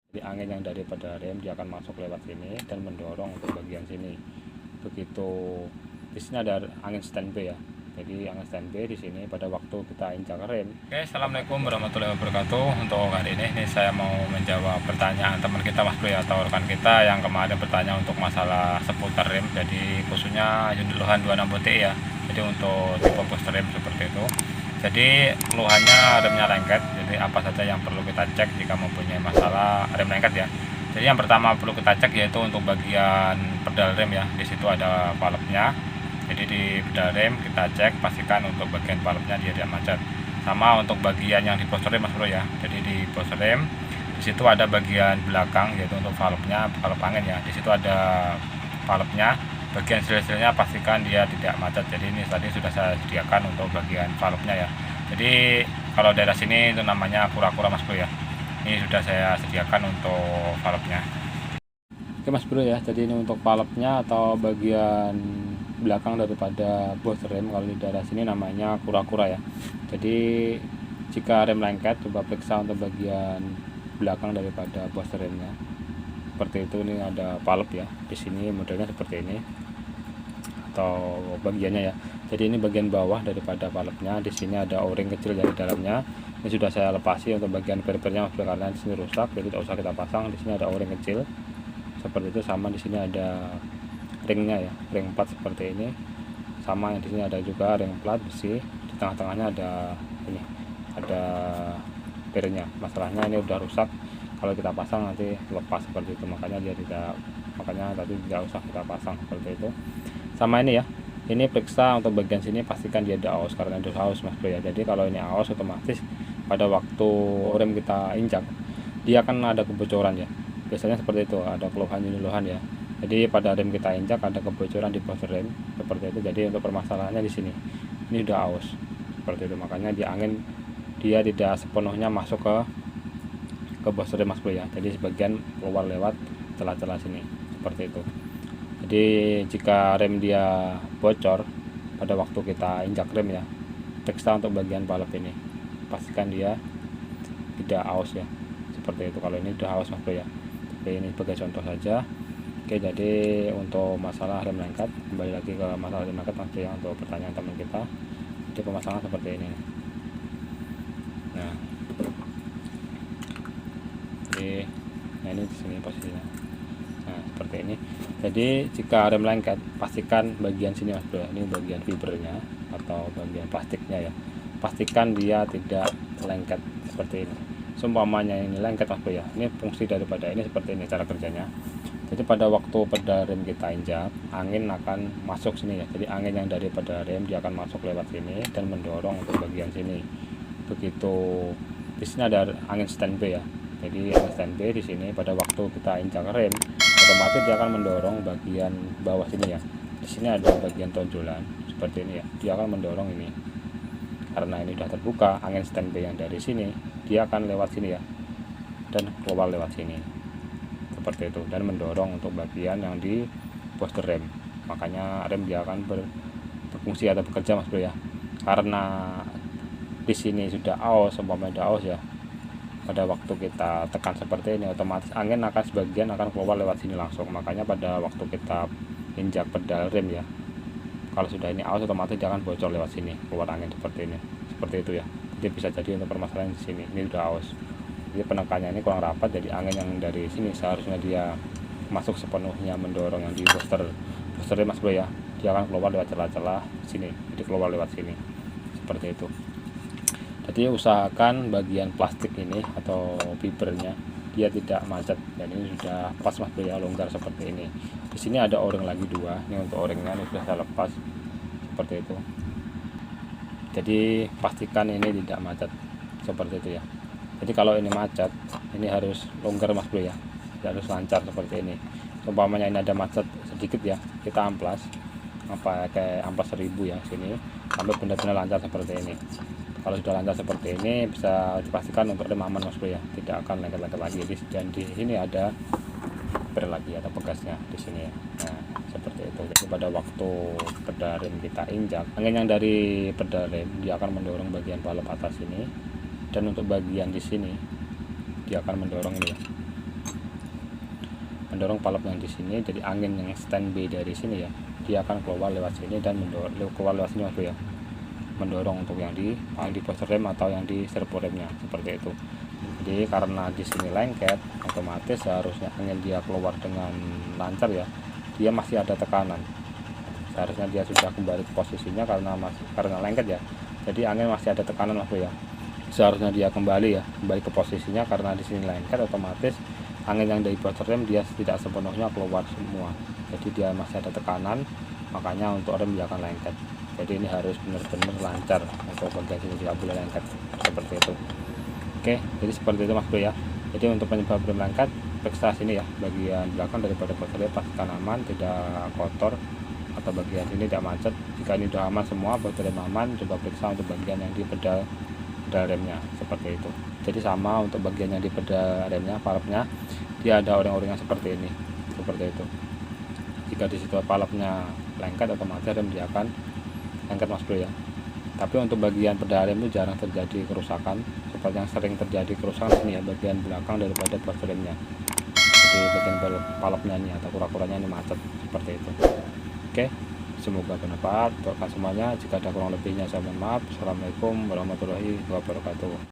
Jadi angin yang daripada rem dia akan masuk lewat sini dan mendorong untuk bagian sini. Begitu di sini ada angin standby ya. Jadi angin standby di sini pada waktu kita injak rem. Oke, assalamualaikum warahmatullahi wabarakatuh. Untuk hari ini saya mau menjawab pertanyaan teman kita Mas Bro ya, atau rekan kita yang kemarin bertanya untuk masalah seputar rem. Jadi khususnya unit Lohan 26 TI ya. Jadi untuk tipe booster rem seperti itu. Jadi keluhannya remnya lengket. Jadi apa saja yang perlu kita cek jika mempunyai masalah rem lengket ya. Jadi yang pertama perlu kita cek yaitu untuk bagian pedal rem ya. Di situ ada valve-nya. Jadi di pedal rem kita cek, pastikan untuk bagian valve-nya dia tidak macet. Sama untuk bagian yang di booster rem Mas Bro ya. Jadi di booster rem di situ ada bagian belakang yaitu untuk valve-nya, valve angin ya. Di situ ada valve-nya. Bagian sel-selnya pastikan dia tidak macet. Jadi ini tadi sudah saya sediakan untuk bagian valve-nya ya. Jadi kalau daerah sini itu namanya kura-kura Mas Bro ya. Ini sudah saya sediakan untuk valve-nya. Oke Mas Bro ya, jadi ini untuk valve-nya atau bagian belakang daripada booster rem, kalau di daerah sini namanya kura-kura ya. Jadi jika rem lengket, coba periksa untuk bagian belakang daripada booster remnya. Seperti itu, ini ada valve ya. Di sini modelnya seperti ini atau bagiannya ya. Jadi ini bagian bawah daripada valve-nya. Di sini ada o-ring kecil dari dalamnya. Ini sudah saya lepasi untuk bagian per-pernya Mas Bro, karena di sini rusak, jadi tidak usah kita pasang. Di sini ada o-ring kecil seperti itu, sama di sini ada ringnya ya, ring plat seperti ini, sama yang di sini ada juga ring plat besi. Di tengah-tengahnya ada ini, ada pirnya. Masalahnya ini udah rusak, kalau kita pasang nanti lepas seperti itu, makanya tadi tidak usah kita pasang seperti itu. Sama ini ya, ini periksa untuk bagian sini, pastikan dia ada aus, karena ada aus Mas Bro ya. Jadi kalau ini aus, otomatis pada waktu rem kita injak dia akan ada kebocoran ya, biasanya seperti itu, ada keluhan ya. Jadi pada rem kita injak ada kebocoran di booster rem seperti itu. Jadi untuk permasalahannya di sini, ini udah aus seperti itu, makanya di angin dia tidak sepenuhnya masuk ke booster rem Mas Bro ya. Jadi sebagian keluar lewat celah-celah sini seperti itu. Jadi jika rem dia bocor pada waktu kita injak rem ya, periksa untuk bagian valve ini, pastikan dia tidak aus ya, seperti itu. Kalau ini udah aus Mas Bro ya. Oke, ini sebagai contoh saja. Oke, jadi untuk masalah rem lengket, kembali lagi ke masalah rem lengket Mas Bro ya, untuk pertanyaan teman kita. Jadi pemasangan seperti ini. Nah, ini di sini posisinya. Nah, seperti ini. Jadi jika rem lengket, pastikan bagian sini Mas Bro. Ini bagian fibernya atau bagian plastiknya ya. Pastikan dia tidak lengket seperti ini. Seumpamanya ini lengket Mas Bro ya. Ini fungsi daripada ini seperti ini cara kerjanya. Jadi pada waktu pedal rem kita injak, angin akan masuk sini ya. Jadi angin yang dari pedal rem dia akan masuk lewat sini dan mendorong untuk bagian sini. Begitu di sini ada angin standby ya. Jadi angin standby di sini pada waktu kita injak rem, otomatis dia akan mendorong bagian bawah sini ya. Di sini ada bagian tonjolan seperti ini ya. Dia akan mendorong ini. Karena ini sudah terbuka, angin standby yang dari sini dia akan lewat sini ya. Dan keluar lewat sini. Seperti itu, dan mendorong untuk bagian yang di booster rem. Makanya rem dia akan berfungsi atau bekerja Mas Bro ya. Karena di sini sudah aus, umpamanya ada aus ya, pada waktu kita tekan seperti ini, otomatis angin akan sebagian akan keluar lewat sini langsung. Makanya pada waktu kita injak pedal rem ya, kalau sudah ini aus, otomatis dia akan bocor lewat sini, keluar angin seperti ini, seperti itu ya. Jadi bisa jadi untuk permasalahan di sini, ini sudah aus. Jadi penekannya ini kurang rapat, jadi angin yang dari sini seharusnya dia masuk sepenuhnya mendorong yang di booster rem Mas Bro ya. Dia akan keluar lewat celah-celah sini, jadi keluar lewat sini seperti itu. Jadi usahakan bagian plastik ini atau fibernya dia tidak macet, dan ini sudah pas Mas Bro ya, longgar seperti ini. Di sini ada o-ring lagi dua, ini untuk o-ringnya ini sudah saya lepas seperti itu. Jadi pastikan ini tidak macet seperti itu ya. Jadi kalau ini macet, ini harus longgar Mas Bro ya, harus lancar seperti ini. Umpamanya ini ada macet sedikit ya, kita amplas, kayak amplas 1000 ya sini, sampai benar-benar lancar seperti ini. Kalau sudah lancar seperti ini, bisa dipastikan untuk rem aman Mas Bro ya, tidak akan lengket-lengket lagi. Dan di sini ada per lagi atau pegasnya di sini ya. Nah, seperti itu. Jadi pada waktu pedal rem kita injak, angin yang dari pedal rem dia akan mendorong bagian valve atas ini, dan untuk bagian di sini dia akan mendorong ini ya, mendorong palep yang di sini, jadi angin yang standby dari sini ya, dia akan keluar lewat sini dan keluar lewat sini Mas Bro ya, mendorong untuk yang di booster rem atau yang di servo remnya seperti itu. Jadi karena di sini lengket, otomatis seharusnya angin dia keluar dengan lancar ya, dia masih ada tekanan. Seharusnya dia sudah kembali ke posisinya karena lengket ya, jadi angin masih ada tekanan Mas Bro ya. Seharusnya dia kembali ke posisinya, karena di sini lengket, otomatis angin yang dari booster rem dia tidak sepenuhnya keluar semua, jadi dia masih ada tekanan, makanya untuk rem dia akan lengket. Jadi ini harus benar-benar lancar untuk bagian sini, tidak boleh lengket seperti itu. Oke, jadi seperti itu Mas Bro ya. Jadi untuk penyebab rem lengket, periksa sini ya, bagian belakang daripada booster rem pastikan aman, tidak kotor atau bagian ini tidak macet. Jika ini sudah aman semua, booster rem aman, coba periksa untuk bagian yang di pedal remnya seperti itu. Jadi sama untuk bagian yang di pedal remnya, palepnya, dia ada o-ring seperti ini, seperti itu. Jika di situ palepnya lengket, otomatis rem dia akan lengket Mas Bro ya. Tapi untuk bagian pedal rem itu jarang terjadi kerusakan. Seperti yang sering terjadi kerusakan ini ya, bagian belakang daripada booster remnya. Jadi bagian palepnya ini atau kura-kuranya ini macet seperti itu. Oke, semoga bermanfaat untuk semuanya. Jika ada kurang lebihnya saya mohon maaf. Assalamualaikum warahmatullahi wabarakatuh.